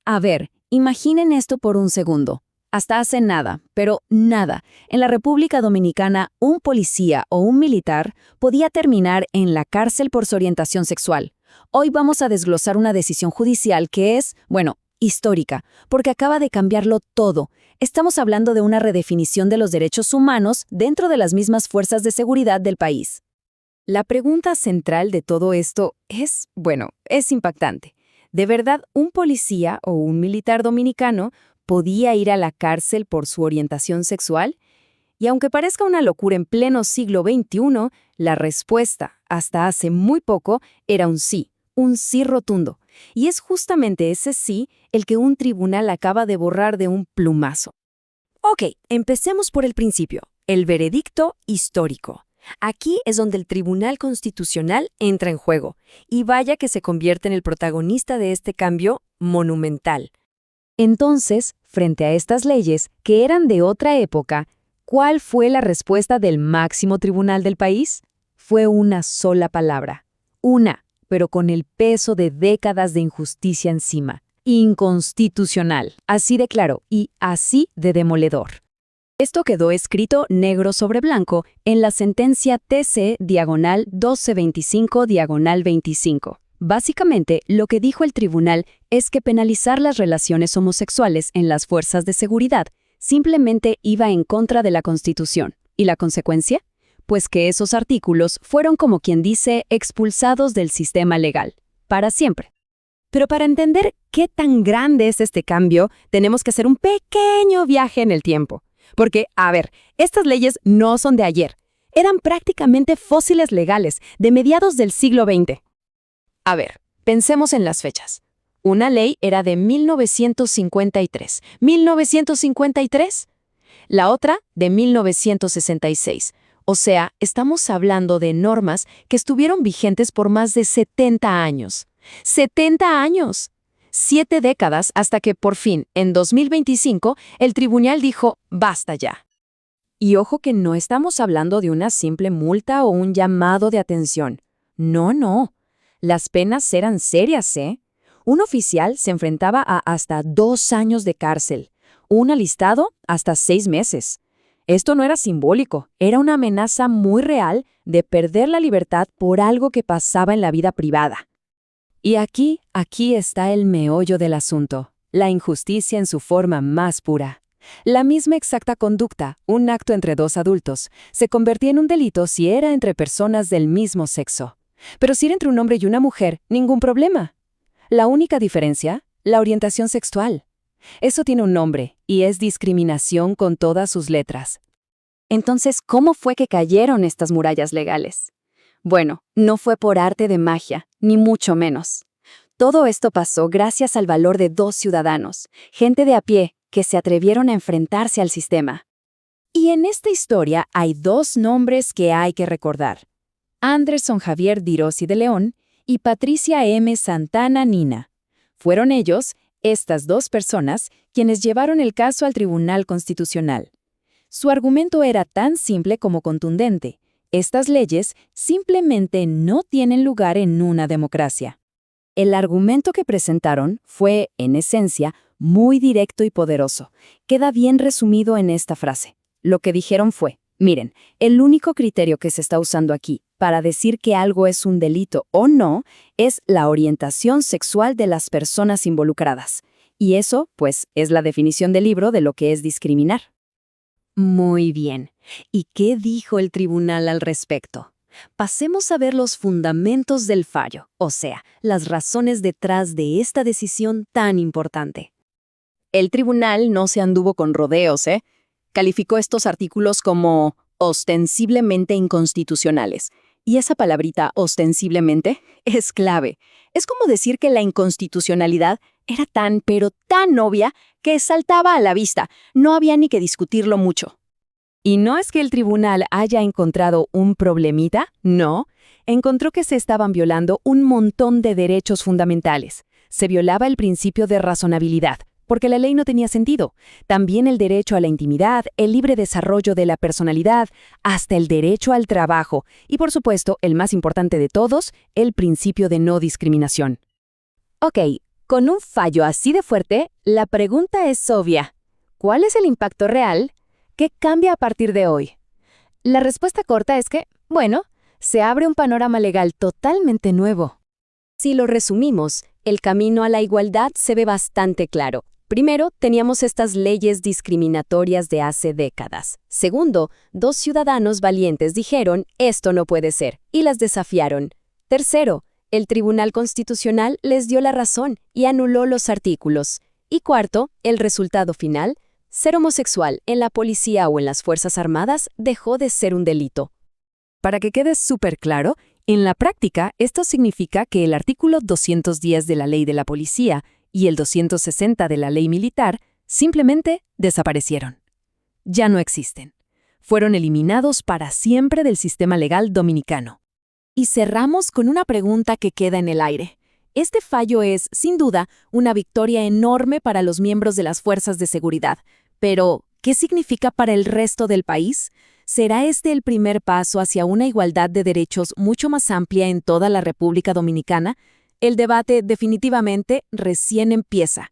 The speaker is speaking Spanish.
A ver, imaginen esto por un segundo. Hasta hace nada, pero nada, en la República Dominicana, un policía o un militar podía terminar en la cárcel por su orientación sexual. Hoy vamos a desglosar una decisión judicial que es, bueno, histórica, porque acaba de cambiarlo todo. Estamos hablando de una redefinición de los derechos humanos dentro de las mismas fuerzas de seguridad del país. La pregunta central de todo esto es, bueno, es impactante. ¿De verdad un policía o un militar dominicano podía ir a la cárcel por su orientación sexual? Y aunque parezca una locura en pleno siglo XXI, la respuesta, hasta hace muy poco, era un sí rotundo. Y es justamente ese sí el que un tribunal acaba de borrar de un plumazo. Ok, empecemos por el principio, el veredicto histórico. Aquí es donde el Tribunal Constitucional entra en juego, y vaya que se convierte en el protagonista de este cambio monumental. Entonces, frente a estas leyes, que eran de otra época, ¿cuál fue la respuesta del máximo tribunal del país? Fue una sola palabra. Una, pero con el peso de décadas de injusticia encima. Inconstitucional. Así de claro y así de demoledor. Esto quedó escrito negro sobre blanco en la sentencia TC/1225/25. Básicamente, lo que dijo el tribunal es que penalizar las relaciones homosexuales en las fuerzas de seguridad simplemente iba en contra de la Constitución. ¿Y la consecuencia? Pues que esos artículos fueron, como quien dice, expulsados del sistema legal, para siempre. Pero para entender qué tan grande es este cambio, tenemos que hacer un pequeño viaje en el tiempo. Porque, a ver, estas leyes no son de ayer. Eran prácticamente fósiles legales de mediados del siglo XX. A ver, pensemos en las fechas. Una ley era de 1953. ¿1953? La otra, de 1966. O sea, estamos hablando de normas que estuvieron vigentes por más de 70 años. ¡70 años! 7 décadas hasta que, por fin, en 2025, el tribunal dijo, basta ya. Y ojo que no estamos hablando de una simple multa o un llamado de atención. No, no. Las penas eran serias, ¿eh? Un oficial se enfrentaba a hasta 2 años de cárcel. Un alistado, hasta 6 meses. Esto no era simbólico, era una amenaza muy real de perder la libertad por algo que pasaba en la vida privada. Y aquí está el meollo del asunto, la injusticia en su forma más pura. La misma exacta conducta, un acto entre 2 adultos, se convertía en un delito si era entre personas del mismo sexo. Pero si era entre un hombre y una mujer, ningún problema. La única diferencia, la orientación sexual. Eso tiene un nombre, y es discriminación con todas sus letras. Entonces, ¿cómo fue que cayeron estas murallas legales? Bueno, no fue por arte de magia, ni mucho menos. Todo esto pasó gracias al valor de 2 ciudadanos, gente de a pie, que se atrevieron a enfrentarse al sistema. Y en esta historia hay 2 nombres que hay que recordar. Anderson Javier Dirosi de León y Patricia M. Santana Nina. Fueron ellos, estas 2 personas, quienes llevaron el caso al Tribunal Constitucional. Su argumento era tan simple como contundente. Estas leyes simplemente no tienen lugar en una democracia. El argumento que presentaron fue, en esencia, muy directo y poderoso. Queda bien resumido en esta frase. Lo que dijeron fue, miren, el único criterio que se está usando aquí para decir que algo es un delito o no es la orientación sexual de las personas involucradas. Y eso, pues, es la definición del libro de lo que es discriminar. Muy bien. ¿Y qué dijo el tribunal al respecto? Pasemos a ver los fundamentos del fallo, o sea, las razones detrás de esta decisión tan importante. El tribunal no se anduvo con rodeos, ¿eh? Calificó estos artículos como ostensiblemente inconstitucionales. Y esa palabrita ostensiblemente es clave. Es como decir que la inconstitucionalidad era tan, pero tan obvia que saltaba a la vista. No había ni que discutirlo mucho. Y no es que el tribunal haya encontrado un problemita, no. Encontró que se estaban violando un montón de derechos fundamentales. Se violaba el principio de razonabilidad, porque la ley no tenía sentido. También el derecho a la intimidad, el libre desarrollo de la personalidad, hasta el derecho al trabajo. Y por supuesto, el más importante de todos, el principio de no discriminación. Ok, Con un fallo así de fuerte, la pregunta es obvia. ¿Cuál es el impacto real? ¿Qué cambia a partir de hoy? La respuesta corta es que, bueno, se abre un panorama legal totalmente nuevo. Si lo resumimos, el camino a la igualdad se ve bastante claro. Primero, teníamos estas leyes discriminatorias de hace décadas. Segundo, dos ciudadanos valientes dijeron, esto no puede ser, y las desafiaron. Tercero, el Tribunal Constitucional les dio la razón y anuló los artículos. Y cuarto, el resultado final, ser homosexual en la policía o en las Fuerzas Armadas dejó de ser un delito. Para que quede súper claro, en la práctica esto significa que el artículo 210 de la Ley de la Policía y el 260 de la Ley Militar simplemente desaparecieron. Ya no existen. Fueron eliminados para siempre del sistema legal dominicano. Y cerramos con una pregunta que queda en el aire. Este fallo es, sin duda, una victoria enorme para los miembros de las fuerzas de seguridad. Pero, ¿qué significa para el resto del país? ¿Será este el primer paso hacia una igualdad de derechos mucho más amplia en toda la República Dominicana? El debate definitivamente recién empieza.